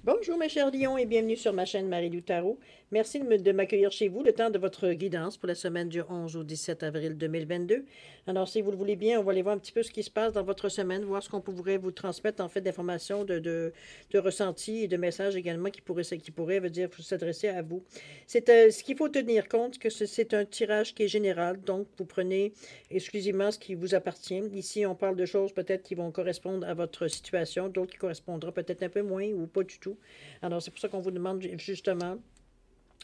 Bonjour mes chers lions et bienvenue sur ma chaîne Marie-Lou Tarot. Merci de m'accueillir chez vous le temps de votre guidance pour la semaine du 11 au 17 avril 2022. Alors si vous le voulez bien, on va aller voir un petit peu ce qui se passe dans votre semaine, voir ce qu'on pourrait vous transmettre en fait d'informations, de ressentis et de messages également qui pourraient veut dire s'adresser à vous. C'est ce qu'il faut tenir compte que c'est un tirage qui est général, donc vous prenez exclusivement ce qui vous appartient. Ici on parle de choses peut-être qui vont correspondre à votre situation, d'autres qui correspondront peut-être un peu moins ou pas du tout. Alors, c'est pour ça qu'on vous demande justement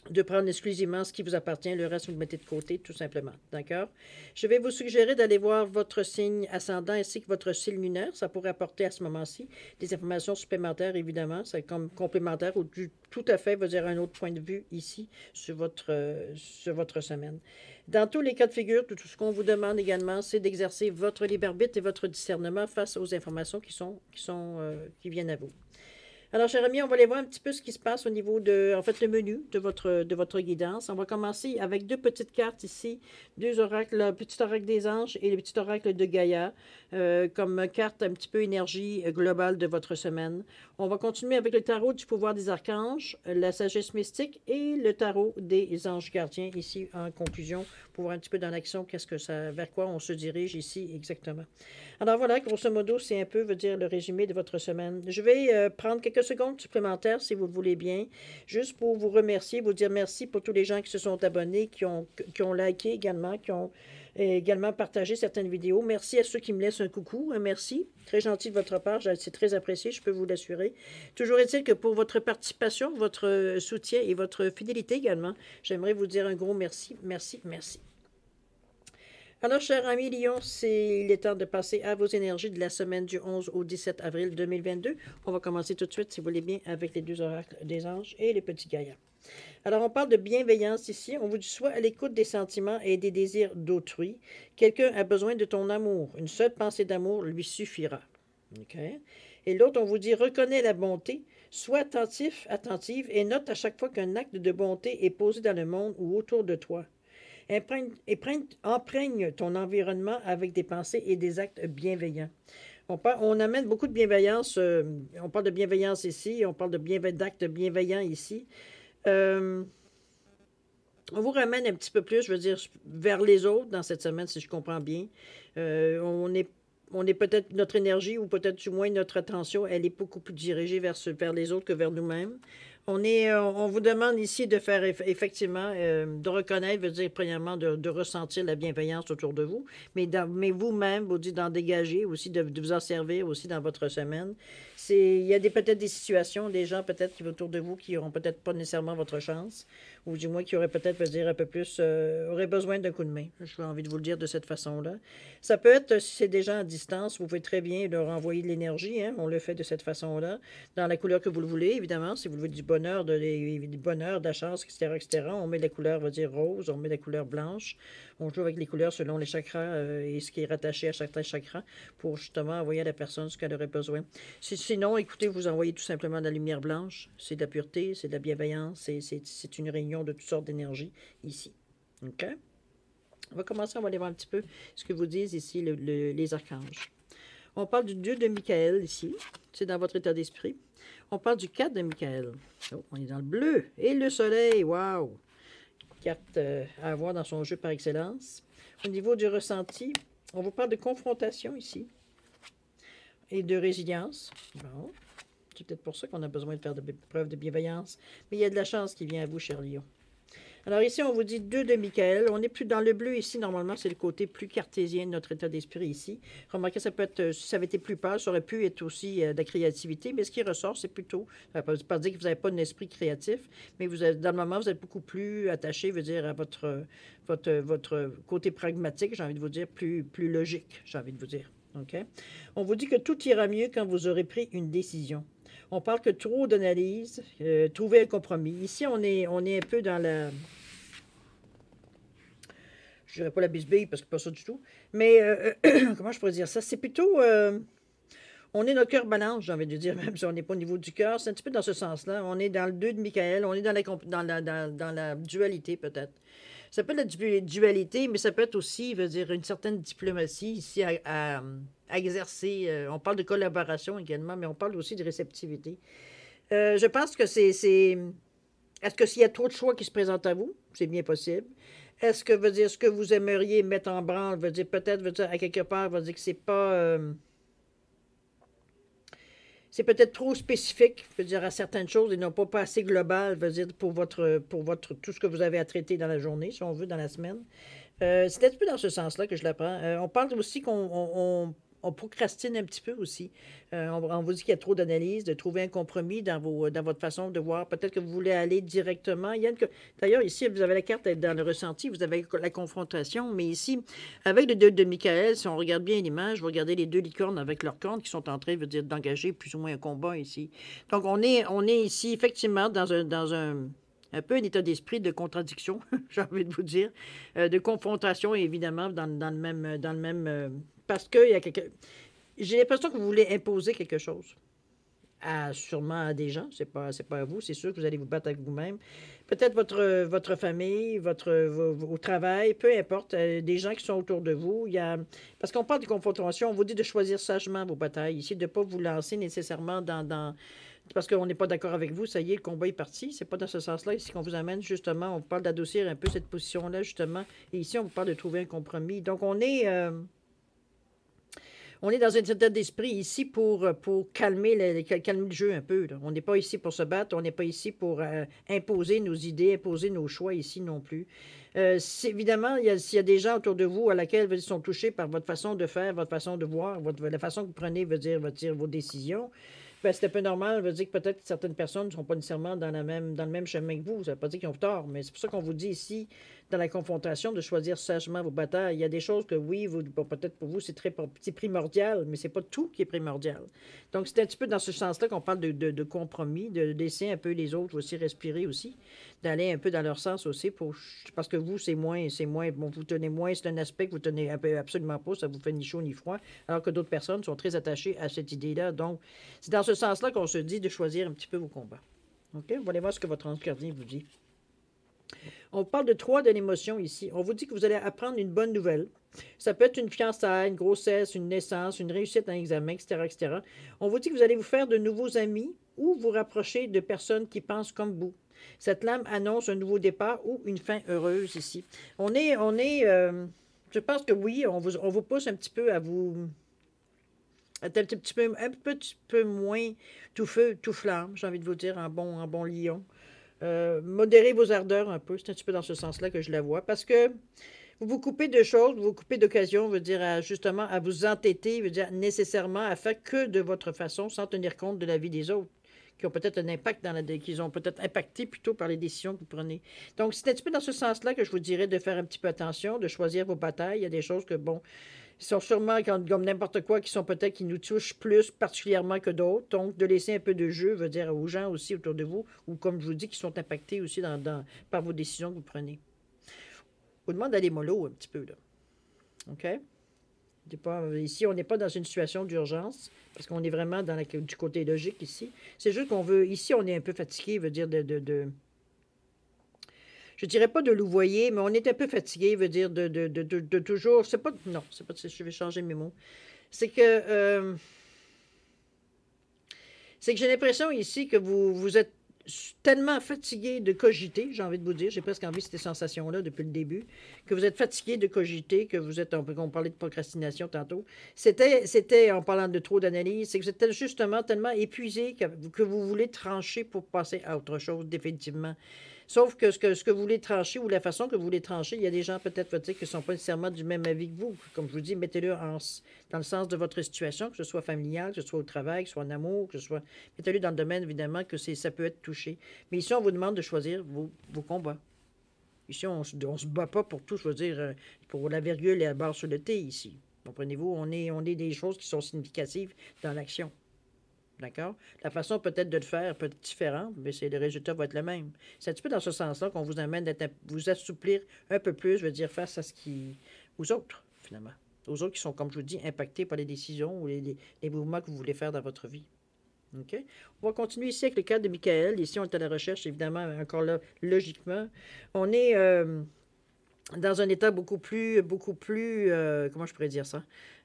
de prendre exclusivement ce qui vous appartient, le reste vous le mettez de côté, tout simplement. D'accord? Je vais vous suggérer d'aller voir votre signe ascendant ainsi que votre signe lunaire. Ça pourrait apporter à ce moment-ci des informations supplémentaires, évidemment. C'est comme complémentaire ou tout à fait, vous dire un autre point de vue ici sur votre semaine. Dans tous les cas de figure, tout ce qu'on vous demande également, c'est d'exercer votre libre arbitre et votre discernement face aux informations qui viennent à vous. Alors, chers amis, on va aller voir un petit peu ce qui se passe au niveau de, en fait, le menu de votre guidance. On va commencer avec deux petites cartes ici, deux oracles, le petit oracle des anges et le petit oracle de Gaïa, comme carte un petit peu énergie globale de votre semaine. On va continuer avec le tarot du pouvoir des archanges, la sagesse mystique et le tarot des anges gardiens ici en conclusion pour voir un petit peu dans l'action vers quoi on se dirige ici exactement. Alors voilà, grosso modo, c'est un peu, veut dire, le résumé de votre semaine. Je vais prendre quelques secondes supplémentaires, si vous le voulez bien, juste pour vous remercier, vous dire merci pour tous les gens qui se sont abonnés, qui ont liké également, qui ont également partagé certaines vidéos. Merci à ceux qui me laissent un coucou, un merci. Très gentil de votre part, c'est très apprécié, je peux vous l'assurer. Toujours est-il que pour votre participation, votre soutien et votre fidélité également, j'aimerais vous dire un gros merci, merci, merci. Alors, chers amis Lion, il est temps de passer à vos énergies de la semaine du 11 au 17 avril 2022. On va commencer tout de suite, si vous voulez bien, avec les deux oracles des anges et les petits gaillants. Alors, on parle de bienveillance ici. On vous dit soit à l'écoute des sentiments et des désirs d'autrui. Quelqu'un a besoin de ton amour. Une seule pensée d'amour lui suffira. Okay? Et l'autre, on vous dit reconnais la bonté. Sois attentif, attentive et note à chaque fois qu'un acte de bonté est posé dans le monde ou autour de toi. Imprègne ton environnement avec des pensées et des actes bienveillants. On amène beaucoup de bienveillance. On parle de bienveillance ici. On parle d'actes bienveillants ici. On vous ramène un petit peu plus, je veux dire, vers les autres dans cette semaine, si je comprends bien. On est peut-être, notre énergie, ou peut-être du moins notre attention, elle est beaucoup plus dirigée vers les autres que vers nous-mêmes. On vous demande ici de faire effectivement, de reconnaître, veut dire premièrement de ressentir la bienveillance autour de vous, mais vous-même, vous dites d'en dégager aussi, de vous en servir aussi dans votre semaine. Il y a peut-être des situations, des gens peut-être qui autour de vous qui n'auront peut-être pas nécessairement votre chance, ou du moins qui auraient peut-être, veut dire un peu plus, auraient besoin d'un coup de main. J'ai envie de vous le dire de cette façon-là. Ça peut être, si c'est des gens à distance, vous pouvez très bien leur envoyer de l'énergie, hein, on le fait de cette façon-là, dans la couleur que vous le voulez, évidemment, si vous voulez du bonheur, du bonheur, de la chance, etc., etc. On met la couleur, on va dire rose, on met la couleur blanche. On joue avec les couleurs selon les chakras et ce qui est rattaché à certains chakras pour justement envoyer à la personne ce qu'elle aurait besoin. Sinon, écoutez, vous envoyez tout simplement de la lumière blanche. C'est de la pureté, c'est de la bienveillance, c'est une réunion de toutes sortes d'énergie ici. OK? On va commencer, on va aller voir un petit peu ce que vous disent ici les archanges. On parle du dieu de Michael ici. C'est dans votre état d'esprit. On parle du 4 de Michael. Oh, on est dans le bleu. Et le soleil, waouh! Carte à avoir dans son jeu par excellence. Au niveau du ressenti, on vous parle de confrontation ici. Et de résilience. Bon. C'est peut-être pour ça qu'on a besoin de faire de preuves de bienveillance. Mais il y a de la chance qui vient à vous, cher Lion. Alors ici, on vous dit 2 de Michael. On n'est plus dans le bleu ici. Normalement, c'est le côté plus cartésien de notre état d'esprit ici. Remarquez, ça peut être, si ça avait été plus pâle, ça aurait pu être aussi de la créativité. Mais ce qui ressort, c'est plutôt, ça ne veut pas dire que vous n'avez pas un esprit créatif, mais dans le moment, vous êtes beaucoup plus attaché, veut dire, à votre côté pragmatique, j'ai envie de vous dire, plus logique, j'ai envie de vous dire. Okay? On vous dit que tout ira mieux quand vous aurez pris une décision. On parle que trop d'analyse, trouver un compromis. Ici, on est un peu dans la... Je dirais pas la bisbille, parce que pas ça du tout. Mais, comment je pourrais dire ça? C'est plutôt... on est notre cœur balance, j'ai envie de dire, même si on n'est pas au niveau du cœur. C'est un petit peu dans ce sens-là. On est dans le 2 de Michael. On est dans la dualité, peut-être. Ça peut être la dualité, mais ça peut être aussi, veut dire, une certaine diplomatie ici à exercer. On parle de collaboration également, mais on parle aussi de réceptivité. Je pense que c'est... Est-ce que s'il y a trop de choix qui se présentent à vous, c'est bien possible. Est-ce que veut dire ce que vous aimeriez mettre en branle, veut dire peut-être, veut dire à quelque part, veut dire que c'est pas... c'est peut-être trop spécifique, veut dire à certaines choses et non pas assez global, veut dire pour votre tout ce que vous avez à traiter dans la journée, si on veut, dans la semaine. C'est un petit peu dans ce sens-là que je l'apprends. On parle aussi qu'on procrastine un petit peu aussi. On vous dit qu'il y a trop d'analyse, de trouver un compromis dans votre façon de voir. Peut-être que vous voulez aller directement. D'ailleurs, ici, vous avez la carte dans le ressenti, vous avez la confrontation, mais ici, avec le 2 de Michael, si on regarde bien l'image, vous regardez les deux licornes avec leurs cornes qui sont en train, veut dire, d'engager plus ou moins un combat ici. Donc, on est ici, effectivement, un peu un état d'esprit de contradiction, j'ai envie de vous dire, de confrontation, évidemment, parce que j'ai l'impression que vous voulez imposer quelque chose, sûrement à des gens, c'est pas à vous, c'est sûr que vous allez vous battre avec vous-même. Peut-être votre famille, au travail, peu importe, des gens qui sont autour de vous. Parce qu'on parle de confrontation, on vous dit de choisir sagement vos batailles, ici, de ne pas vous lancer nécessairement parce qu'on n'est pas d'accord avec vous, ça y est, le combat est parti. C'est pas dans ce sens-là ici qu'on vous amène, justement. On vous parle d'adoucir un peu cette position-là, justement. Et ici, on vous parle de trouver un compromis. Donc, on est dans un état d'esprit ici pour calmer le jeu un peu, là. On n'est pas ici pour se battre, on n'est pas ici pour imposer nos idées, imposer nos choix ici non plus. Évidemment, s'il y a des gens autour de vous à laquelle ils sont touchés par votre façon de faire, votre façon de voir, la façon que vous prenez, veut dire vos décisions, ben, c'est un peu normal. Ça veut dire que peut-être que certaines personnes ne sont pas nécessairement dans le même chemin que vous. Ça ne veut pas dire qu'ils ont tort, mais c'est pour ça qu'on vous dit ici, dans la confrontation, de choisir sagement vos batailles. Il y a des choses que, oui, peut-être pour vous, c'est primordial, mais c'est pas tout qui est primordial. Donc, c'est un petit peu dans ce sens-là qu'on parle de compromis, de laisser un peu les autres aussi respirer aussi, d'aller un peu dans leur sens aussi, parce que vous, bon, vous tenez moins, c'est un aspect que vous tenez absolument pas, ça vous fait ni chaud ni froid, alors que d'autres personnes sont très attachées à cette idée-là. Donc, c'est dans ce sens-là qu'on se dit de choisir un petit peu vos combats. OK? On va aller voir ce que votre ange gardien vous dit. On parle de 3 de l'émotion ici. On vous dit que vous allez apprendre une bonne nouvelle. Ça peut être une fiançailles, une grossesse, une naissance, une réussite à un examen, etc., etc. On vous dit que vous allez vous faire de nouveaux amis ou vous rapprocher de personnes qui pensent comme vous. Cette lame annonce un nouveau départ ou une fin heureuse ici. Je pense que oui, on vous pousse un petit peu à vous être un petit peu moins tout feu, tout flamme, j'ai envie de vous dire, en bon lion. Modérez vos ardeurs un peu, c'est un petit peu dans ce sens-là que je la vois, parce que vous vous coupez de choses, vous vous coupez d'occasions, veut dire justement à vous entêter, veut dire nécessairement à faire que de votre façon, sans tenir compte de la vie des autres, qui ont peut-être un impact qu'ils ont peut-être impacté plutôt par les décisions que vous prenez. Donc, c'est un petit peu dans ce sens-là que je vous dirais de faire un petit peu attention, de choisir vos batailles. Il y a des choses que, bon, ils sont sûrement, comme n'importe quoi, qui nous touchent plus particulièrement que d'autres. Donc, de laisser un peu de jeu, veut dire aux gens aussi autour de vous, ou comme je vous dis, qui sont impactés aussi par vos décisions que vous prenez. On vous demande d'aller mollo un petit peu, là. OK? Ici, on n'est pas dans une situation d'urgence, parce qu'on est vraiment du côté logique ici. C'est juste ici, on est un peu fatigué, veut dire je dirais pas de louvoyer, mais on est un peu fatigué, veut dire de toujours. Non, c'est pas. Je vais changer mes mots. C'est que j'ai l'impression ici que vous êtes tellement fatigué de cogiter, j'ai envie de vous dire, j'ai presque envie de cette sensation-là depuis le début, que vous êtes fatigué de cogiter, que vous êtes, on parlait de procrastination tantôt, c'était en parlant de trop d'analyse, c'est que vous êtes justement tellement épuisé que vous voulez trancher pour passer à autre chose définitivement. Sauf que ce que vous voulez trancher ou la façon que vous voulez trancher, il y a des gens peut-être qui ne sont pas nécessairement du même avis que vous. Comme je vous dis, mettez-le dans le sens de votre situation, que ce soit familial, que ce soit au travail, que ce soit en amour, mettez-le dans le domaine, évidemment, que ça peut être touché. Mais ici, on vous demande de choisir vos combats. Ici, on se bat pas pour tout choisir, pour la virgule et la barre sur le T, ici. Comprenez-vous? On est des choses qui sont significatives dans l'action. D'accord? La façon peut-être de le faire peut être différente, mais le résultat va être le même. C'est un petit peu dans ce sens-là qu'on vous amène à vous assouplir un peu plus, je veux dire, face aux autres, finalement. Aux autres qui sont, comme je vous dis, impactés par les décisions ou les mouvements que vous voulez faire dans votre vie. OK? On va continuer ici avec le cas de Michael. Ici, on est à la recherche, évidemment, encore là, logiquement. On est dans un état beaucoup plus, comment je pourrais dire ça?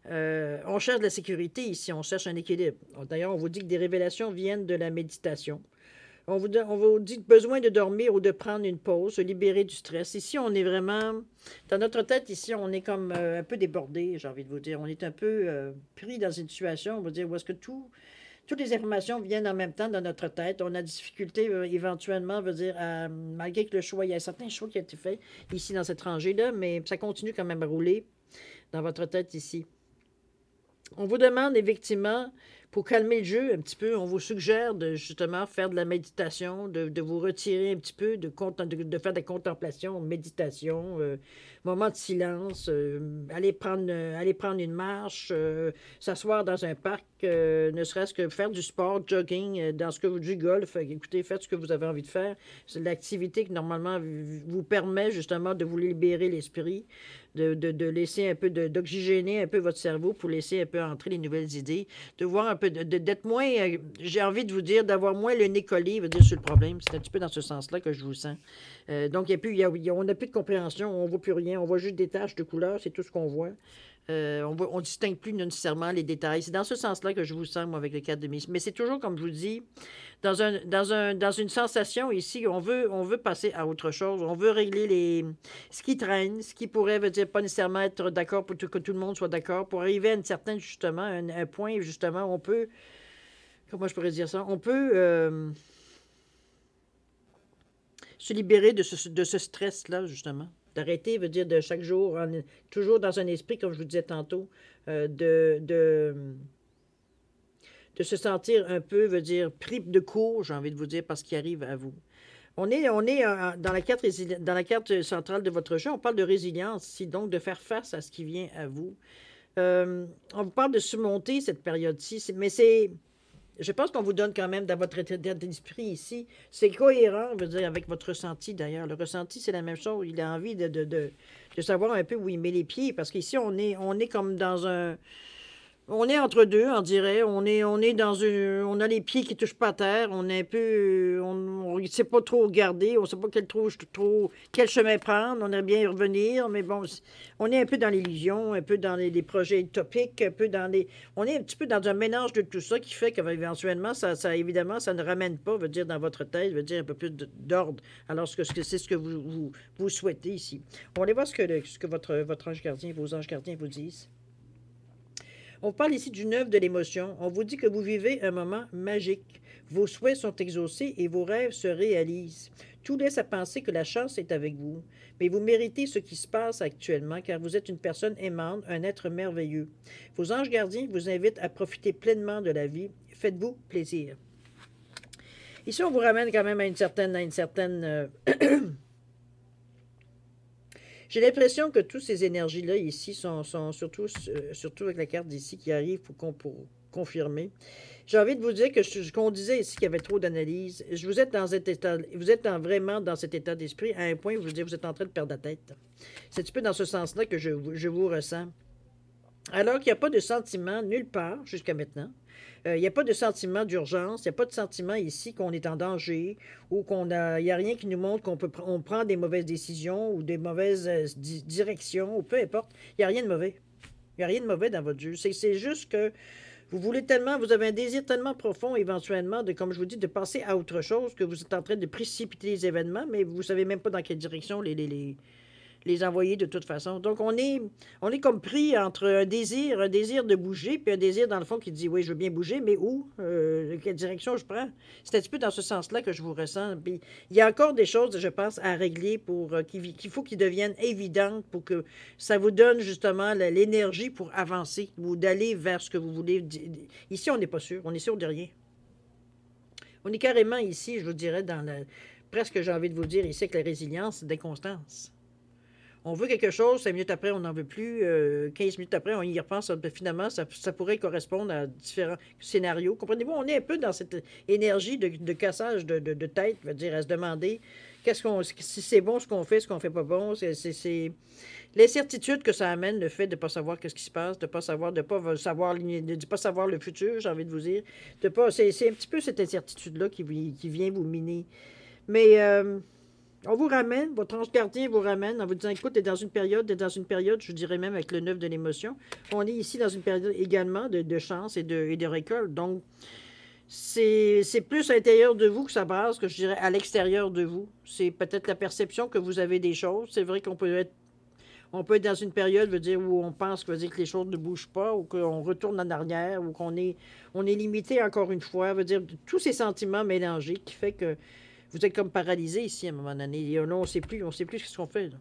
On cherche de la sécurité ici, on cherche un équilibre. D'ailleurs, on vous dit que des révélations viennent de la méditation. On vous dit besoin de dormir ou de prendre une pause, se libérer du stress. Ici, on est vraiment, dans notre tête, ici, on est comme un peu débordé, j'ai envie de vous dire. On est un peu pris dans une situation, on va dire, où est-ce que toutes les informations viennent en même temps dans notre tête. On a des difficultés éventuellement, veut dire, malgré que le choix, il y a certains choix qui ont été faits ici dans cette rangée-là, mais ça continue quand même à rouler dans votre tête ici. On vous demande effectivement, pour calmer le jeu un petit peu, on vous suggère de justement faire de la méditation, de vous retirer un petit peu, de faire de la contemplation, méditation, moment de silence, aller prendre une marche, s'asseoir dans un parc, ne serait-ce que faire du sport, jogging, du golf, écoutez, faites ce que vous avez envie de faire. C'est l'activité qui normalement vous permet justement de vous libérer l'esprit, de laisser un peu, d'oxygéner un peu votre cerveau pour laisser un peu entrer les nouvelles idées, de voir un peu, d'être moins, j'ai envie de vous dire, d'avoir moins le nez collé, veut dire, sur le problème. C'est un petit peu dans ce sens-là que je vous sens. Donc, on n'a plus de compréhension, on ne voit plus rien, on voit juste des taches de couleur, c'est tout ce qu'on voit. On ne distingue plus nécessairement les détails. C'est dans ce sens-là que je vous sens, moi, avec le 4 de Miss. Mais c'est toujours, comme je vous dis, dans une sensation ici, on veut passer à autre chose. On veut régler ce qui traîne, ce qui pourrait, veut dire, pas nécessairement être d'accord pour que tout le monde soit d'accord, pour arriver à une certaine, justement, un point, justement, on peut, comment je pourrais dire ça? On peut se libérer de ce stress-là, justement. D'arrêter, veut dire, de chaque jour, toujours dans un esprit, comme je vous disais tantôt, de se sentir un peu, veut dire, pris de court, j'ai envie de vous dire, parce qu'il arrive à vous. On est dans la carte centrale de votre jeu, on parle de résilience ici, donc de faire face à ce qui vient à vous. On vous parle de surmonter cette période-ci, mais je pense qu'on vous donne quand même dans votre état d'esprit ici. C'est cohérent, je veux dire, avec votre ressenti d'ailleurs. Le ressenti, c'est la même chose. Il a envie de savoir un peu où il met les pieds. Parce qu'ici, on est comme dans un. On est entre deux, on dirait. On est dans une. On a les pieds qui touchent pas à terre. On est un peu. On ne sait pas trop garder. On ne sait pas quel chemin prendre. On aimerait bien y revenir. Mais bon, on est un peu dans l'illusion, un peu dans les projets utopiques, un peu dans les. On est un petit peu dans un mélange de tout ça qui fait qu'éventuellement, évidemment, ça ne ramène pas, veut dire, dans votre tête, veut dire un peu plus d'ordre. Alors, c'est ce que vous souhaitez ici. On va aller voir ce que votre ange gardien, vos anges gardiens vous disent. On parle ici d'une œuvre de l'émotion. On vous dit que vous vivez un moment magique. Vos souhaits sont exaucés et vos rêves se réalisent. Tout laisse à penser que la chance est avec vous. Mais vous méritez ce qui se passe actuellement car vous êtes une personne aimante, un être merveilleux. Vos anges gardiens vous invitent à profiter pleinement de la vie. Faites-vous plaisir. Ici, on vous ramène quand même à une certaine J'ai l'impression que toutes ces énergies-là ici sont surtout avec la carte d'ici qui arrive pour confirmer. J'ai envie de vous dire que ce qu'on disait ici qu'il y avait trop d'analyse, vous êtes vraiment dans cet état d'esprit à un point où vous êtes en train de perdre la tête. C'est un petit peu dans ce sens-là que je vous ressens. Alors qu'il n'y a pas de sentiment nulle part jusqu'à maintenant. Il n'y a pas de sentiment d'urgence, il n'y a pas de sentiment ici qu'on est en danger ou il n'y a rien qui nous montre qu'on prend des mauvaises décisions ou des mauvaises directions ou peu importe. Il n'y a rien de mauvais. Il n'y a rien de mauvais dans votre jeu. C'est juste que vous avez un désir tellement profond éventuellement comme je vous dis, de passer à autre chose que vous êtes en train de précipiter les événements, mais vous ne savez même pas dans quelle direction les envoyer de toute façon. Donc, on est comme pris entre un désir de bouger, puis un désir, dans le fond, qui dit, oui, je veux bien bouger, mais où? Quelle direction je prends? C'est un petit peu dans ce sens-là que je vous ressens. Puis, il y a encore des choses, je pense, à régler qu'il faut qu'ils deviennent évidentes pour que ça vous donne, justement, l'énergie pour avancer ou d'aller vers ce que vous voulez. Ici, on n'est pas sûr. On est sûr de rien. On est carrément ici, je vous dirais, presque, j'ai envie de vous dire, ici, avec la résilience, d'inconstance. On veut quelque chose, 5 minutes après, on n'en veut plus. 15 minutes après, on y repense. Finalement, ça pourrait correspondre à différents scénarios. Comprenez-vous? On est un peu dans cette énergie de cassage de tête, veut dire, à se demander si c'est bon ce qu'on fait pas bon. C'est l'incertitude que ça amène, le fait de ne pas savoir ce qui se passe, de ne pas savoir le futur, j'ai envie de vous dire. C'est un petit peu cette incertitude-là qui vient vous miner. Mais On vous ramène, votre ange gardien vous ramène en vous disant, écoute, t'es dans une période, je dirais même avec le 9 de l'émotion, on est ici dans une période également de chance et de récolte. Donc, c'est plus à l'intérieur de vous que ça passe que je dirais à l'extérieur de vous. C'est peut-être la perception que vous avez des choses. C'est vrai on peut être dans une période, veut dire, où on pense veut dire, que les choses ne bougent pas, ou qu'on retourne en arrière, ou on est limité encore une fois, veut dire, tous ces sentiments mélangés qui fait que vous êtes comme paralysé ici à un moment donné. Et là, on ne sait plus ce qu'on fait. Là.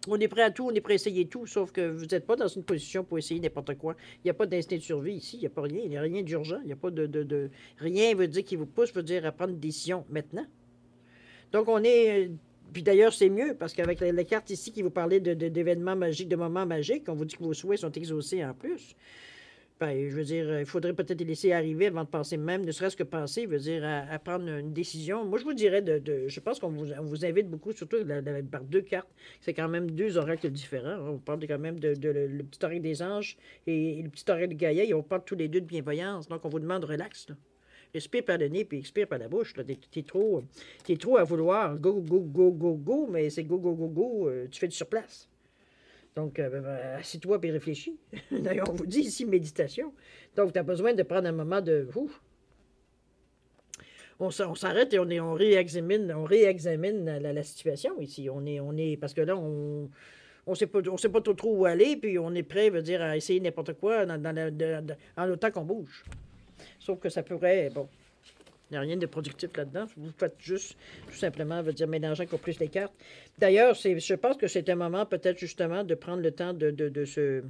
On est prêt à tout, on est prêt à essayer tout, sauf que vous n'êtes pas dans une position pour essayer n'importe quoi. Il n'y a pas d'instinct de survie ici, il n'y a pas rien, il n'y a rien d'urgent, il n'y a pas Rien veut dire qui vous pousse, veut dire à prendre une décision maintenant. Donc on est... Puis d'ailleurs, c'est mieux, parce qu'avec la carte ici qui vous parlait d'événements magiques, de moments magiques, on vous dit que vos souhaits sont exaucés en plus. Ben, je veux dire, il faudrait peut-être les laisser arriver avant de penser même, ne serait-ce que penser, veut dire, à prendre une décision. Moi, je vous dirais, je pense qu'on vous invite beaucoup, surtout par deux cartes. C'est quand même deux oracles différents. On parle quand même le petit oracle des anges et le petit oracle de Gaïa. Et on parle tous les deux de bienveillance. Donc, on vous demande relax. Là. Respire par le nez, puis expire par la bouche. T'es trop à vouloir. Go, go, go, go, go, mais c'est go, go, go, go. Tu fais du surplace. Donc, assieds-toi et réfléchis. D'ailleurs, on vous dit ici méditation. Donc, tu as besoin de prendre un moment de... On s'arrête et on réexamine la situation ici. Parce que là, on sait pas trop où aller, puis on est prêt, veut dire, à essayer n'importe quoi en autant qu'on bouge. Sauf que ça pourrait... Bon, il n'y a rien de productif là-dedans. Vous faites juste, tout simplement, veut dire, mélanger encore plus les cartes. D'ailleurs, je pense que c'est un moment, peut-être, justement, de prendre le temps de se...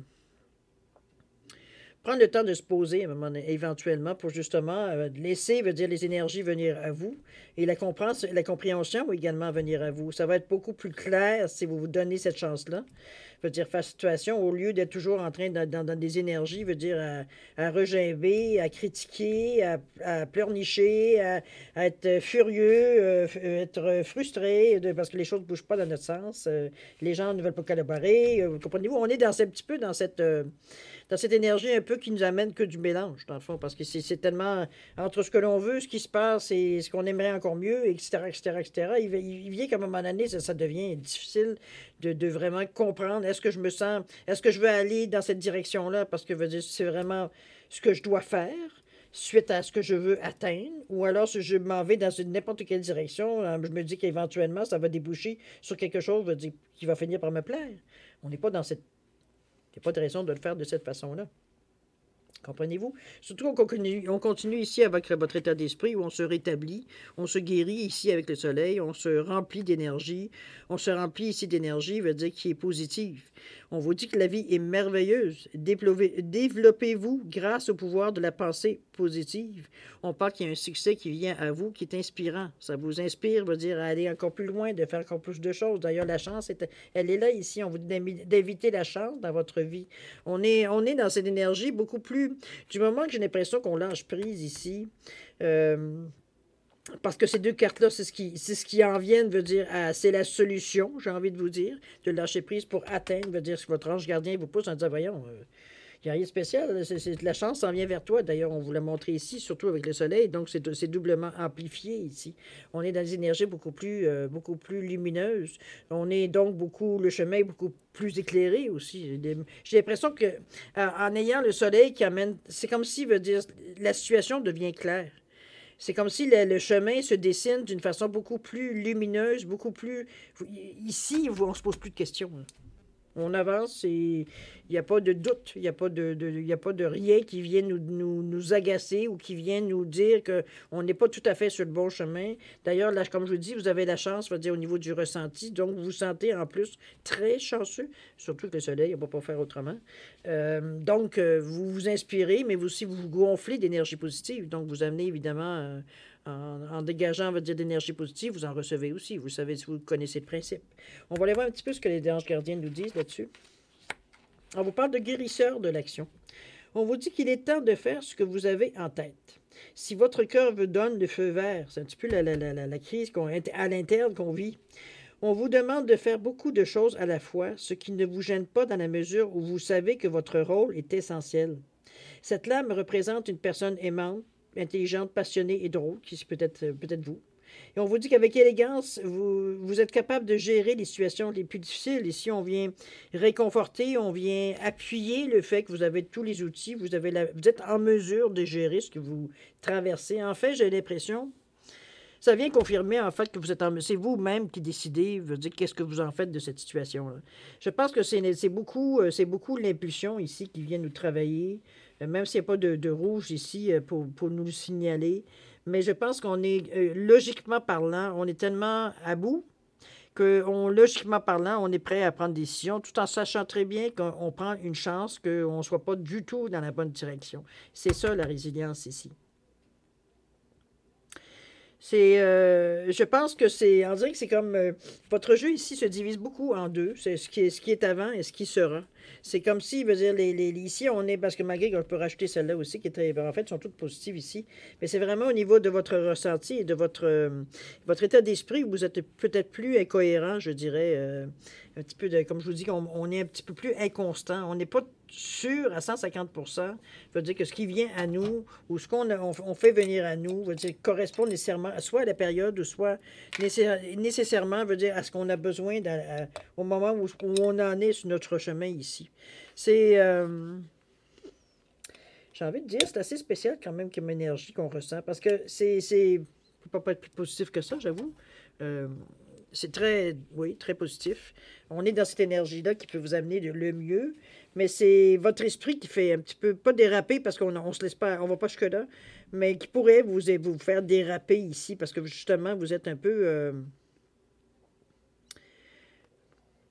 Prendre le temps de se poser, éventuellement, pour justement laisser, veut dire, les énergies venir à vous. Et la compréhension va également venir à vous. Ça va être beaucoup plus clair si vous vous donnez cette chance-là. Veut dire, face à situation, au lieu d'être toujours en train dans des énergies, veut dire, à regimber, à critiquer, à pleurnicher, à être furieux, être frustré, parce que les choses ne bougent pas dans notre sens. Les gens ne veulent pas collaborer. Comprenez-vous, on est un petit peu dans cette énergie un peu qui nous amène que du mélange, dans le fond, parce que c'est tellement entre ce que l'on veut, ce qui se passe et ce qu'on aimerait encore mieux, etc., etc., etc. Il vient qu'à un moment donné, ça devient difficile de vraiment comprendre, est-ce que je veux aller dans cette direction-là, parce que c'est vraiment ce que je dois faire, suite à ce que je veux atteindre, ou alors si je m'en vais dans n'importe quelle direction, je me dis qu'éventuellement, ça va déboucher sur quelque chose qui va finir par me plaire. On n'est pas dans cette... Il n'y a pas de raison de le faire de cette façon-là. Comprenez-vous? Surtout on continue ici avec votre état d'esprit où on se rétablit, on se guérit ici avec le soleil, on se remplit d'énergie. On se remplit ici d'énergie, veut dire qui est positive. On vous dit que la vie est merveilleuse. Développez-vous grâce au pouvoir de la pensée positive. On parle qu'il y a un succès qui vient à vous, qui est inspirant. Ça vous inspire, veut dire à aller encore plus loin, de faire encore plus de choses. D'ailleurs, la chance, elle est là ici. On vous dit d'éviter la chance dans votre vie. On est dans cette énergie beaucoup plus... Du moment que j'ai l'impression qu'on lâche prise ici, parce que ces deux cartes-là, c'est ce qui en viennent, veut dire, c'est la solution, j'ai envie de vous dire, de lâcher prise pour atteindre, veut dire, ce que votre ange gardien vous pousse en disant, voyons, il n'y a rien de spécial, la chance s'en vient vers toi. D'ailleurs, on vous l'a montré ici, surtout avec le soleil, donc c'est doublement amplifié ici. On est dans des énergies beaucoup plus lumineuses. On est donc le chemin est beaucoup plus éclairé aussi. J'ai l'impression que en ayant le soleil qui amène, c'est comme si, veut dire, la situation devient claire. C'est comme si le chemin se dessine d'une façon beaucoup plus lumineuse, beaucoup plus... Ici, on ne se pose plus de questions. Là. On avance et il n'y a pas de doute, il n'y a pas de rien qui vienne nous agacer ou qui vienne nous dire qu'on n'est pas tout à fait sur le bon chemin. D'ailleurs, là, comme je vous dis, vous avez la chance, on va dire, au niveau du ressenti, donc vous vous sentez en plus très chanceux, surtout que le soleil, on ne peut pas faire autrement. Donc, vous vous inspirez, mais aussi vous gonflez d'énergie positive, donc vous amenez évidemment... En dégageant, on va dire, d'énergie positive, vous en recevez aussi. Vous savez, si vous connaissez le principe. On va aller voir un petit peu ce que les anges gardiens nous disent là-dessus. On vous parle de guérisseur de l'action. On vous dit qu'il est temps de faire ce que vous avez en tête. Si votre cœur vous donne le feu vert, c'est un petit peu la crise à l'interne qu'on vit. On vous demande de faire beaucoup de choses à la fois, ce qui ne vous gêne pas dans la mesure où vous savez que votre rôle est essentiel. Cette lame représente une personne aimante, intelligente, passionnée et drôle, qui c'est peut-être vous. Et on vous dit qu'avec élégance, vous êtes capable de gérer les situations les plus difficiles. Ici, on vient réconforter, on vient appuyer le fait que vous avez tous les outils, vous êtes en mesure de gérer ce que vous traversez. En fait, j'ai l'impression, ça vient confirmer en fait que vous êtes c'est vous-même qui décidez, veut dire qu'est-ce que vous en faites de cette situation-là. Je pense que c'est beaucoup l'impulsion ici qui vient nous travailler, même s'il n'y a pas de rouge ici pour nous le signaler. Mais je pense qu'on est, logiquement parlant, on est tellement à bout que, logiquement parlant, on est prêt à prendre des décisions tout en sachant très bien qu'on prend une chance, qu'on ne soit pas du tout dans la bonne direction. C'est ça la résilience ici. Je pense que on dirait que c'est comme, votre jeu ici se divise beaucoup en deux. C'est ce qui est avant et ce qui sera. C'est comme si, veut dire, ici, on est, parce que malgré qu'on peut rajouter celle-là aussi, qui est très, en fait, sont toutes positives ici. Mais c'est vraiment au niveau de votre ressenti et de votre état d'esprit où vous êtes peut-être plus incohérent, je dirais, un petit peu comme je vous dis, on est un petit peu plus inconstant. On n'est pas sûr à 150%, veut dire que ce qui vient à nous ou ce on fait venir à nous, veut dire correspond nécessairement soit à la période ou soit nécessairement, veut dire à ce qu'on a besoin au moment où on en est sur notre chemin ici. C'est, j'ai envie de dire, c'est assez spécial quand même comme énergie qu'on ressent parce que c'est peut pas être plus positif que ça, j'avoue. C'est très, oui, très positif. On est dans cette énergie-là qui peut vous amener le mieux, mais c'est votre esprit qui fait un petit peu, pas déraper parce qu'on se laisse pas, on va pas jusque-là, mais qui pourrait vous faire déraper ici parce que justement, vous êtes un peu...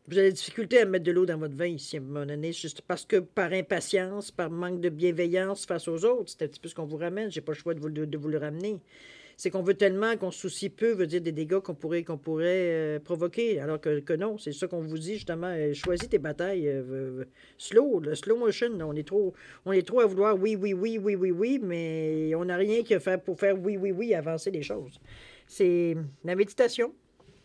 vous avez des difficultés à mettre de l'eau dans votre vin ici à un moment donné, juste parce que par impatience, par manque de bienveillance face aux autres, c'est un petit peu ce qu'on vous ramène, j'ai pas le choix de vous le ramener. C'est qu'on veut tellement qu'on se soucie peu, veut dire des dégâts qu'on pourrait provoquer, alors que non, c'est ça qu'on vous dit justement, choisis tes batailles, le slow motion, là, on est trop à vouloir oui, oui, oui, oui, oui, oui, mais on n'a rien qu'à faire pour faire oui, oui, oui, avancer les choses. C'est la méditation.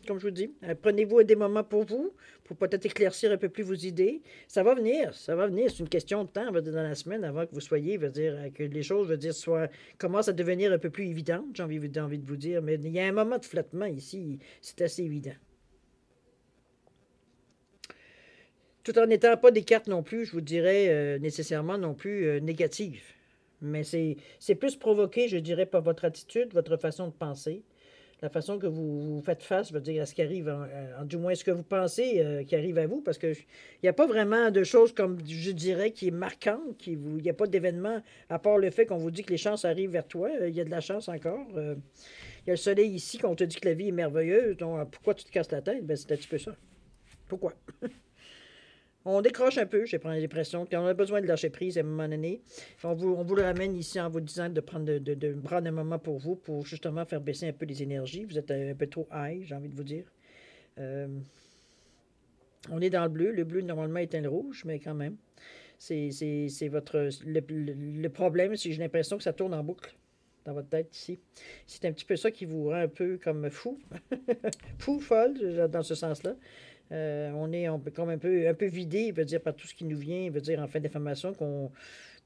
Comme je vous dis, prenez-vous des moments pour vous, pour peut-être éclaircir un peu plus vos idées. Ça va venir, ça va venir. C'est une question de temps, dans la semaine, avant que vous soyez, que les choses, commencent à devenir un peu plus évidentes, j'ai envie de vous dire. Mais il y a un moment de flottement ici, c'est assez évident. Tout en n'étant pas des cartes non plus, je vous dirais, nécessairement non plus négatives. Mais c'est plus provoqué, je dirais, par votre attitude, votre façon de penser. La façon que vous faites face, veut dire, à ce qui arrive, du moins ce que vous pensez qui arrive à vous, parce qu'il n'y a pas vraiment de choses comme, je dirais, qui est marquante, il n'y a pas d'événement, à part le fait qu'on vous dit que les chances arrivent vers toi, il y a de la chance encore. Il y a le soleil ici, qu'on te dit que la vie est merveilleuse, donc pourquoi tu te casses la tête? Ben, c'est un petit peu ça. Pourquoi? On décroche un peu, j'ai l'impression qu'on a besoin de lâcher prise à un moment donné. On vous le ramène ici en vous disant de prendre un moment pour vous, pour justement faire baisser un peu les énergies. Vous êtes un peu trop high, j'ai envie de vous dire. On est dans le bleu. Le bleu, normalement, éteint le rouge, mais quand même. C'est le problème, c'est que j'ai l'impression que ça tourne en boucle dans votre tête ici. C'est un petit peu ça qui vous rend un peu comme fou. Fou, folle, dans ce sens-là. On est comme un peu vidé, veut dire, par tout ce qui nous vient, veut dire, en fin d'information,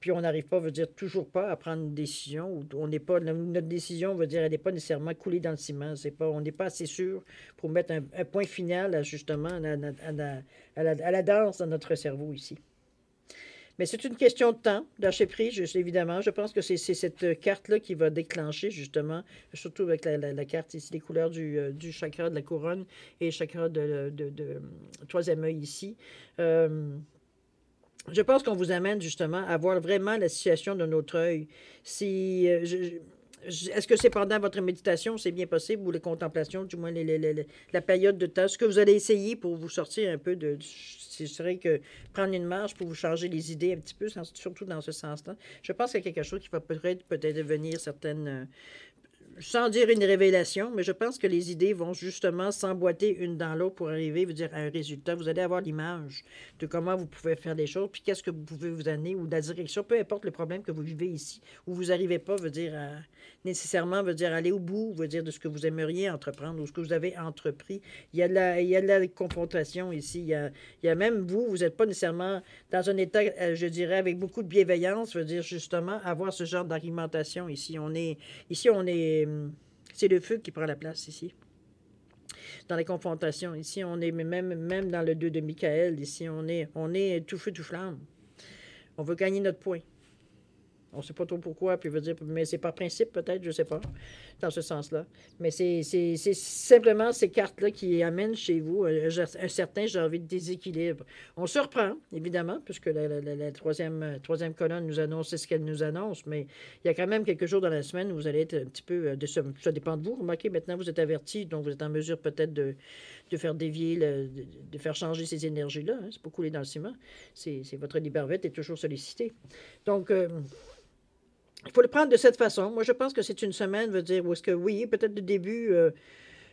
puis on n'arrive pas, veut dire, toujours pas à prendre une décision, ou on n'est pas, notre décision, veut dire, elle n'est pas nécessairement coulée dans le ciment, on n'est pas assez sûr pour mettre un point final, justement, à la danse dans notre cerveau ici. Mais c'est une question de temps, lâcher prise, évidemment. Je pense que c'est cette carte-là qui va déclencher, justement, surtout avec la carte ici, les couleurs du chakra de la couronne et le chakra de troisième œil ici. Je pense qu'on vous amène, justement, à voir vraiment la situation de notre œil. Est-ce que c'est pendant votre méditation, c'est bien possible, ou les contemplations, du moins la période de temps? Ce que vous allez essayer pour vous sortir un peu ce serait que prendre une marche pour vous changer les idées un petit peu, surtout dans ce sens-là. Je pense qu'il y a quelque chose qui va peut-être devenir certaines... sans dire une révélation, mais je pense que les idées vont justement s'emboîter une dans l'autre pour arriver, dire, à un résultat. Vous allez avoir l'image de comment vous pouvez faire les choses, puis qu'est-ce que vous pouvez vous amener, ou la direction, peu importe le problème que vous vivez ici, où vous n'arrivez pas, nécessairement, aller au bout, de ce que vous aimeriez entreprendre, ou ce que vous avez entrepris. Il y a de la confrontation ici. Il y a même vous n'êtes pas nécessairement dans un état, je dirais, avec beaucoup de bienveillance, justement, avoir ce genre d'argumentation ici. C'est le feu qui prend la place ici. Dans les confrontations, ici, on est même dans le 2 de Michael, ici, on est tout feu, tout flamme. On veut gagner notre point. On ne sait pas trop pourquoi, puis veut dire, mais c'est par principe peut-être, je ne sais pas, dans ce sens-là. Mais c'est simplement ces cartes-là qui amènent chez vous un certain, j'ai envie, de déséquilibre. On se reprend, évidemment, puisque la troisième colonne nous annonce ce qu'elle nous annonce, mais il y a quand même quelques jours dans la semaine où vous allez être un petit peu, ça dépend de vous. Remarquez, maintenant vous êtes averti, donc vous êtes en mesure peut-être de faire dévier, de faire changer ces énergies-là. Hein. C'est pas couler dans le ciment. C'est votre libervette est toujours sollicité. Donc, il faut le prendre de cette façon. Moi, je pense que c'est une semaine, veut dire, où est-ce que, oui, peut-être le début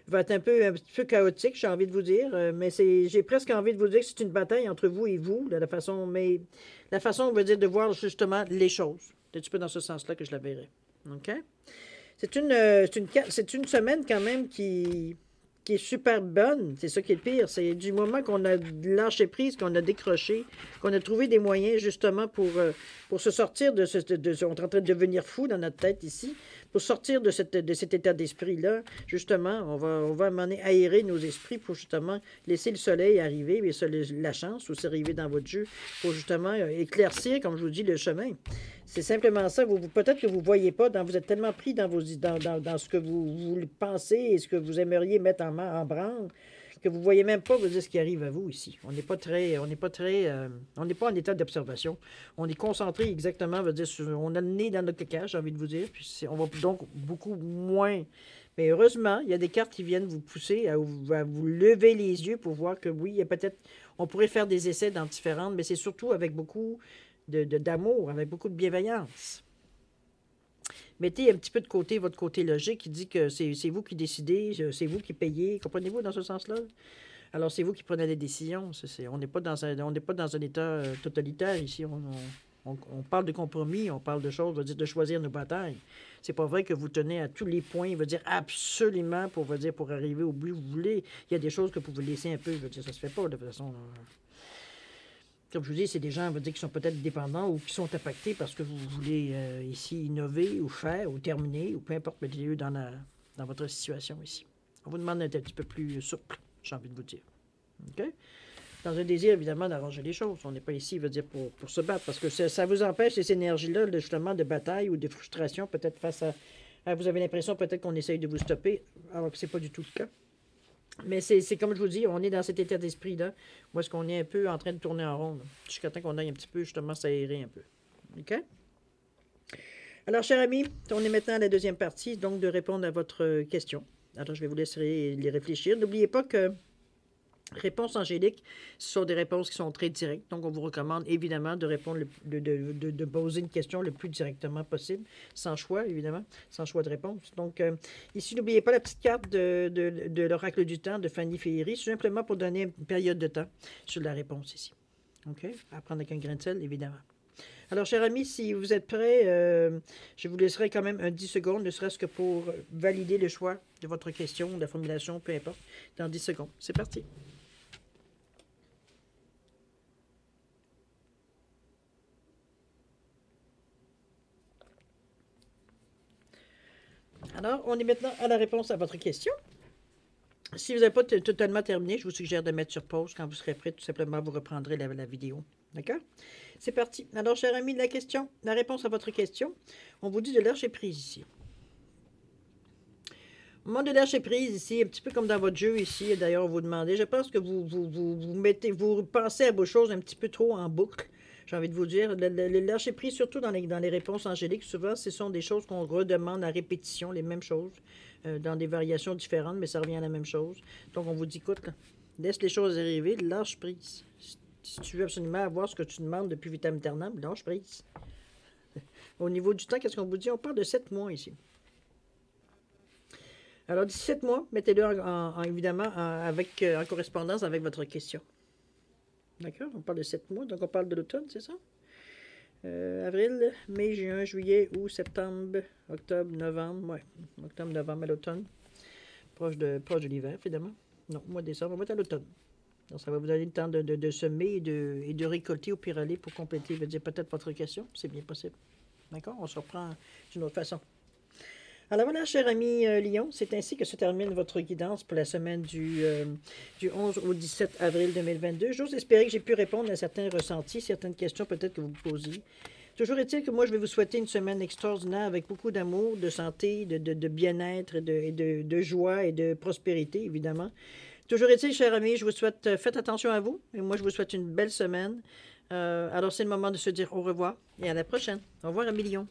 va être un petit peu chaotique, j'ai envie de vous dire, mais j'ai presque envie de vous dire que c'est une bataille entre vous et vous, la façon, veut dire, de voir justement les choses. C'est un petit peu dans ce sens-là que je la verrai. OK? C'est une semaine quand même qui est super bonne. C'est ça qui est le pire. C'est du moment qu'on a lâché prise, qu'on a décroché, qu'on a trouvé des moyens justement pour se sortir on est en train de devenir fou dans notre tête ici. Pour sortir de cet état d'esprit-là, justement, on va aérer nos esprits pour justement laisser le soleil arriver, mais la chance aussi arriver dans votre jeu pour justement éclaircir, comme je vous dis, le chemin. C'est simplement ça. Peut-être que vous ne voyez pas, vous êtes tellement pris dans ce que vous pensez et ce que vous aimeriez mettre en branle que vous ne voyez même pas ce qui arrive à vous ici. On n'est pas en état d'observation. On est concentré exactement, on a le nez dans notre cage, j'ai envie de vous dire, puis on va donc beaucoup moins. Mais heureusement, il y a des cartes qui viennent vous pousser à vous lever les yeux pour voir que oui, il y a peut-être, on pourrait faire des essais dans différentes, mais c'est surtout avec beaucoup d'amour, avec beaucoup de bienveillance. Mettez un petit peu de côté votre côté logique qui dit que c'est vous qui décidez, c'est vous qui payez. Comprenez-vous dans ce sens-là? Alors, c'est vous qui prenez les décisions. On n'est pas dans un état totalitaire ici. On parle de compromis, on parle de choses, de choisir nos batailles. C'est pas vrai que vous tenez à tous les points, absolument pour arriver au but que vous voulez. Il y a des choses que vous pouvez laisser un peu, ça se fait pas de toute façon. Comme je vous dis, c'est des gens qui sont peut-être dépendants ou qui sont impactés parce que vous voulez ici innover ou faire ou terminer ou peu importe, mettez-le dans votre situation ici. On vous demande d'être un petit peu plus souple, j'ai envie de vous dire. OK? Dans un désir, évidemment, d'arranger les choses. On n'est pas ici, pour se battre parce que ça vous empêche, ces énergies-là, justement, de bataille ou de frustration, peut-être face à vous avez l'impression peut-être qu'on essaye de vous stopper, alors que ce n'est pas du tout le cas. Mais c'est comme je vous dis, on est dans cet état d'esprit-là, où est-ce qu'on est un peu en train de tourner en rond, jusqu'à temps qu'on aille un petit peu, justement, s'aérer un peu. OK? Alors, chers amis, on est maintenant à la deuxième partie, donc de répondre à votre question. Alors, je vais vous laisser les réfléchir. N'oubliez pas que réponses angéliques, ce sont des réponses qui sont très directes. Donc, on vous recommande évidemment de répondre, de poser une question le plus directement possible, sans choix, évidemment, sans choix de réponse. Donc, ici, n'oubliez pas la petite carte de l'oracle du temps de Fanny Féery, simplement pour donner une période de temps sur la réponse ici. OK? À prendre avec un grain de sel, évidemment. Alors, chers amis, si vous êtes prêts, je vous laisserai quand même un 10 secondes, ne serait-ce que pour valider le choix de votre question, de la formulation, peu importe, dans 10 secondes. C'est parti. Alors, on est maintenant à la réponse à votre question. Si vous n'avez pas totalement terminé, je vous suggère de mettre sur pause. Quand vous serez prêt, tout simplement, vous reprendrez la vidéo. D'accord? C'est parti. Alors, cher ami, la réponse à votre question, on vous dit de lâcher prise ici. Au moment de lâcher prise ici, un petit peu comme dans votre jeu ici, d'ailleurs, on vous demandait, je pense que vous pensez à vos choses un petit peu trop en boucle. J'ai envie de vous dire, le lâcher prise, surtout dans les réponses angéliques, souvent, ce sont des choses qu'on redemande à répétition, les mêmes choses, dans des variations différentes, mais ça revient à la même chose. Donc, on vous dit, écoute, là, laisse les choses arriver, lâche prise. Si tu veux absolument avoir ce que tu demandes depuis vitam aeternam, lâche prise. Au niveau du temps, qu'est-ce qu'on vous dit? On parle de 7 mois ici. Alors, 17 mois, mettez-le évidemment en correspondance avec votre question. D'accord? On parle de 7 mois, donc on parle de l'automne, c'est ça? Avril, mai, juin, juillet, août, septembre, octobre, novembre. Ouais, octobre, novembre à l'automne. Proche de l'hiver, finalement. Non, mois de décembre, on va être à l'automne. Donc, ça va vous donner le temps de semer et de récolter au pire aller pour compléter, peut-être votre question. C'est bien possible. D'accord? On se reprend d'une autre façon. Alors voilà, cher ami Lyon, c'est ainsi que se termine votre guidance pour la semaine du 11 au 17 avril 2022. J'ose espérer que j'ai pu répondre à certains ressentis, certaines questions peut-être que vous vous posiez. Toujours est-il que moi, je vais vous souhaiter une semaine extraordinaire avec beaucoup d'amour, de santé, de bien-être, de joie et de prospérité, évidemment. Toujours est-il, cher ami, je vous souhaite, faites attention à vous. Et moi, je vous souhaite une belle semaine. Alors, c'est le moment de se dire au revoir et à la prochaine. Au revoir, ami Lyon.